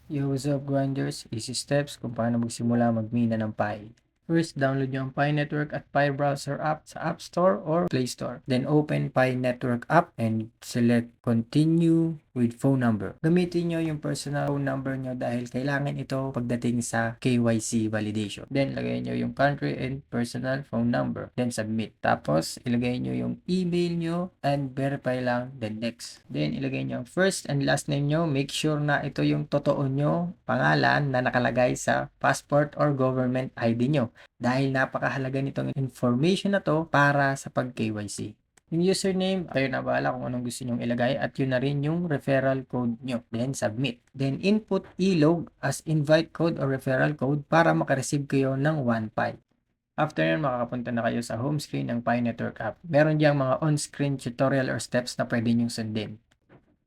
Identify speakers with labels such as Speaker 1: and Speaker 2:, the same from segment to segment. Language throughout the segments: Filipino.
Speaker 1: Yo, what's up grinders? Easy steps kung paano magsimula magmina ng Pi. First, download nyo ang Pi Network at Pi Browser app sa App Store or Play Store. Then open Pi Network app and select Continue with phone number. Gamitin nyo yung personal phone number nyo dahil kailangan ito pagdating sa KYC validation. Then lagay nyo yung country and personal phone number. Then submit. Tapos ilagay nyo yung email nyo and verify lang. Then next. Then ilagay nyo ang first and last name nyo. Make sure na ito yung totoo nyo pangalan na nakalagay sa passport or government ID nyo. Dahil napakahalaga nitong information na to para sa pag-KYC. Yung username, kayo na bahala kung anong gusto nyong ilagay at yun na rin yung referral code nyo. Then submit. Then input ilog as invite code or referral code para makareceive kayo ng 1 Pi. After yan, makakapunta na kayo sa home screen ng Pi Network app. Meron diyang mga on-screen tutorial or steps na pwede nyong sundin.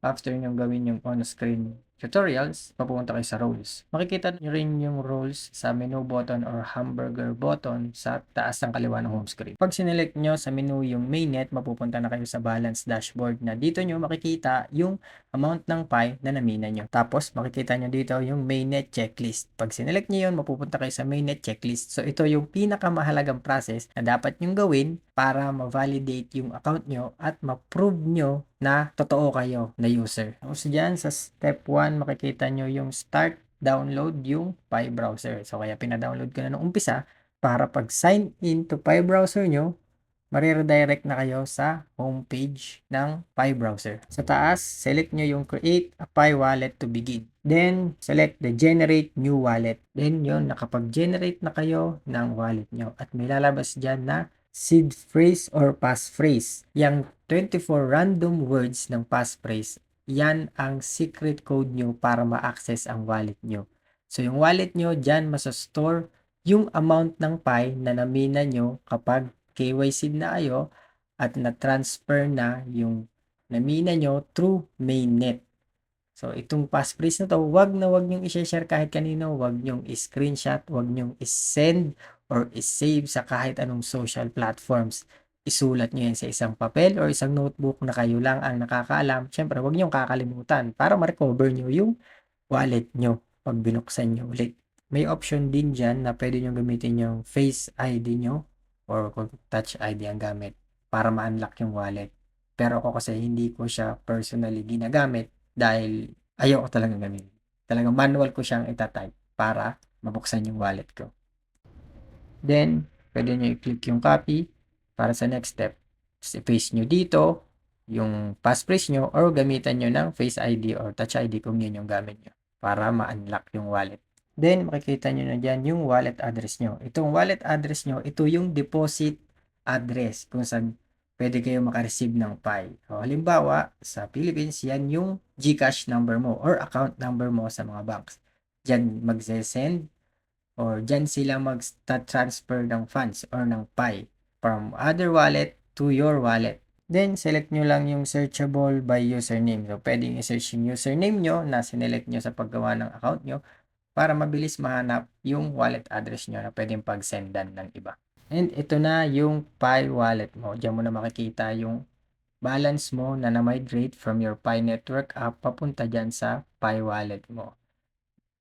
Speaker 1: After nyong gawin yung on-screen tutorials, papupunta kayo sa roles. Makikita nyo rin yung roles sa menu button or hamburger button sa taas ng kaliwa ng home screen. Pag sinelect nyo sa menu yung mainnet, mapupunta na kayo sa balance dashboard na dito nyo makikita yung amount ng Pi na namina nyo. Tapos makikita nyo dito yung mainnet checklist. Pag sinelect nyo yun, mapupunta kayo sa mainnet checklist. So ito yung pinakamahalagang process na dapat nyong gawin para ma-validate yung account nyo at ma-prove nyo na totoo kayo na user. So dyan sa step 1, makikita nyo yung start download yung Pi browser. So kaya pina-download ko na nung umpisa para pag sign in to Pi browser nyo, mariredirect na kayo sa homepage ng Pi browser. Sa taas, select nyo yung create a Pi wallet to begin. Then, select the generate new wallet. Then yun, nakapag-generate na kayo ng wallet nyo. At may lalabas dyan na seed phrase or passphrase. Yang 24 random words ng passphrase, yan ang secret code nyo para ma-access ang wallet nyo. So, yung wallet nyo, dyan masastore yung amount ng Pi na namina nyo kapag KYC na kayo at na-transfer na yung namina nyo through mainnet. So, itong passphrase na to, wag nyong i-share kahit kanino, wag nyong i-screenshot, wag nyong i-send or i-save sa kahit anong social platforms. Isulat nyo yan sa isang papel or isang notebook na kayo lang ang nakakaalam. Siyempre, wag nyong kakalimutan para ma-recover nyo yung wallet nyo pag binuksan nyo ulit. May option din dyan na pwede nyo gamitin yung Face ID nyo or kung Touch ID ang gamit para ma-unlock yung wallet. Pero ako kasi hindi ko siya personally ginagamit dahil ayoko talaga gamitin. Talagang manual ko siyang itatype para mabuksan yung wallet ko. Then, pwede nyo i-click yung copy para sa next step. Tapos i-paste nyo dito yung passphrase nyo or gamitan nyo ng Face ID or Touch ID kung yun yung gamit nyo para ma-unlock yung wallet. Then, makikita nyo na dyan yung wallet address nyo. Itong wallet address nyo, ito yung deposit address kung saan pwede kayo makareceive ng Pi. So, halimbawa, sa Philippines, yan yung GCash number mo or account number mo sa mga banks. Diyan magse-send or dyan sila mag-transfer ng funds or ng Pi from other wallet to your wallet. Then, select nyo lang yung searchable by username. So, pwedeng i-search yung username nyo na sinelect nyo sa paggawa ng account nyo para mabilis mahanap yung wallet address nyo na pwedeng pag-sendan ng iba. And ito na yung Pi wallet mo. Diyan mo na makikita yung balance mo na na-migrate from your Pi network app papunta dyan sa Pi wallet mo.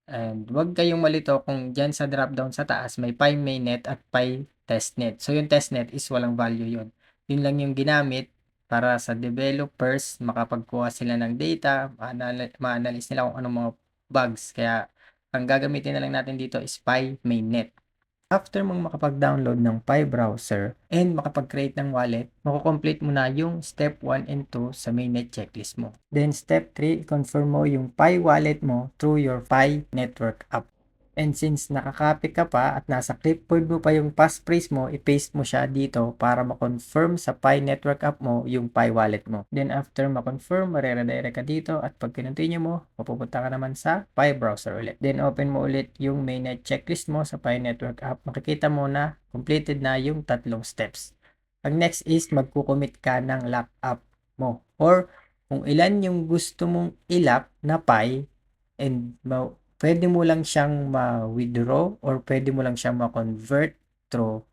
Speaker 1: And wag kayong malito kung dyan sa drop-down sa taas may Pi mainnet at Pi testnet. So yung testnet is walang value yun. Yun lang yung ginamit para sa developers makapagkuha sila ng data, ma-analyze nila kung anong mga bugs. Kaya ang gagamitin na lang natin dito is Pi mainnet. After mong makapag-download ng Pi browser and makapag-create ng wallet, makukomplete mo na yung step 1 and 2 sa mainnet checklist mo. Then step 3, confirm mo yung Pi wallet mo through your Pi network app. And since nakakopy ka pa at nasa clipboard mo pa yung passphrase mo, i-paste mo siya dito para ma-confirm sa Pi network app mo yung Pi wallet mo. Then after ma-confirm, mareredirect ka dito at pag kinontinue mo, mapupunta ka naman sa Pi browser ulit. Then open mo ulit yung mainnet checklist mo sa Pi network app. Makikita mo na completed na yung tatlong steps. Ang next is magkukommit ka ng lock app mo or kung ilan yung gusto mong ilak na Pi and pwede mo lang siyang ma-withdraw or pwede mo lang siyang ma-convert through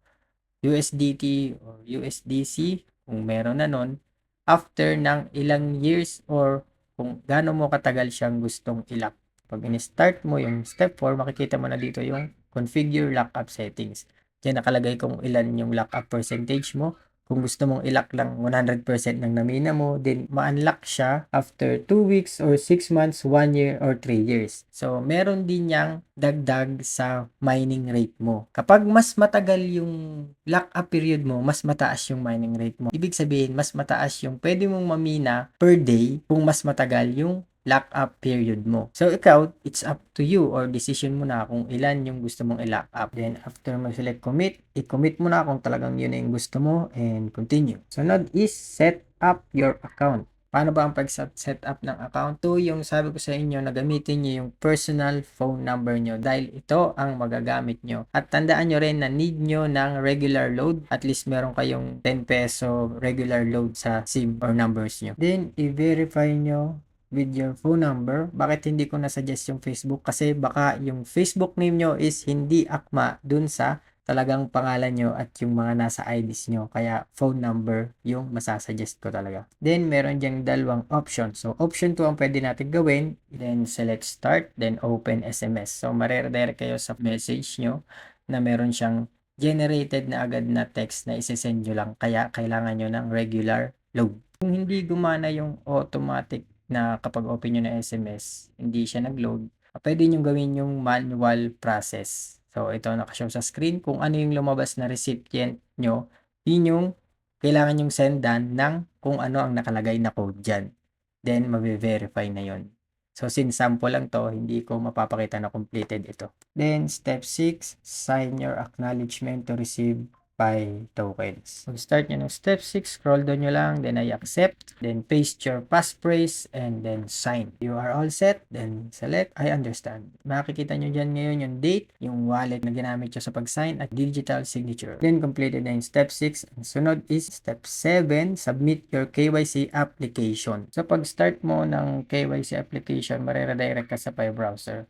Speaker 1: USDT or USDC kung meron na nun after ng ilang years or kung gaano mo katagal siyang gustong ilak. Pag in-start mo yung step 4, makikita mo na dito yung configure lockup settings. Diyan nakalagay kung ilan yung lockup percentage mo. Kung gusto mong i-lock lang 100% ng namina mo, then ma-unlock siya after 2 weeks or 6 months, 1 year or 3 years. So, meron din yang dagdag sa mining rate mo. Kapag mas matagal yung lock-up period mo, mas mataas yung mining rate mo. Ibig sabihin, mas mataas yung pwede mong mamina per day kung mas matagal yung lock-up period mo. So, ikaw, it's up to you or decision mo na kung ilan yung gusto mong i-lock up. Then, after mag-select commit, i-commit mo na kung talagang yun yung gusto mo and continue. Sunod is set up your account. Paano ba ang pag-set up ng account? Ito yung sabi ko sa inyo na gamitin nyo yung personal phone number nyo dahil ito ang magagamit nyo. At tandaan nyo rin na need nyo ng regular load. At least meron kayong 10 peso regular load sa SIM or numbers nyo. Then, i-verify nyo with your phone number. Bakit hindi ko nasuggest yung Facebook? Kasi baka yung Facebook name nyo is hindi akma dun sa talagang pangalan nyo at yung mga nasa IDs nyo. Kaya phone number yung masasuggest ko talaga. Then, meron dyang dalawang option. So, option 2 ang pwede natin gawin. Then, select start. Then, open SMS. So, mareredirect kayo sa message nyo na meron siyang generated na agad na text na isesend nyo lang. Kaya, kailangan nyo ng regular load. Kung hindi gumana yung automatic na kapag open nyo na SMS, hindi siya nag-load, pwede nyo gawin yung manual process. So, ito nakashow sa screen. Kung ano yung lumabas na recipient nyo, yun yung kailangan yung sendan ng kung ano ang nakalagay na code dyan. Then, mabe-verify na yon. So, since sample lang to, hindi ko mapapakita na completed ito. Then, step 6, sign your acknowledgement to receive Pi tokens. Mag-start nyo ng step 6, scroll down nyo lang, then I accept, then paste your passphrase, and then sign. You are all set, then select, I understand. Makikita nyo dyan ngayon yung date, yung wallet na ginamit nyo sa pag-sign, at digital signature. Then completed na yung step 6. Ang sunod is step 7, submit your KYC application. So pag-start mo ng KYC application, mareredirect ka sa Pi browser.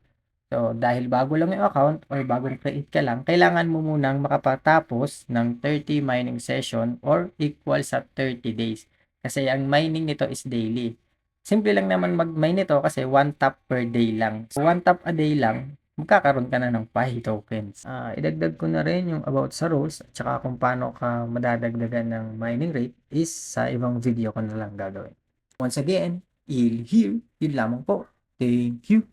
Speaker 1: So, dahil bago lang yung account or bagong create ka lang, kailangan mo munang makapatapos ng 30 mining session or equal sa 30 days. Kasi ang mining nito is daily. Simple lang naman mag-mine nito kasi 1 tap per day lang. So, 1 tap a day lang, magkakaroon ka na ng Pi tokens. Idagdag ko na rin yung about sa rules at saka kung paano ka madadagdagan ng mining rate is sa ibang video ko na lang gagawin. Once again, yun lamang po. Thank you.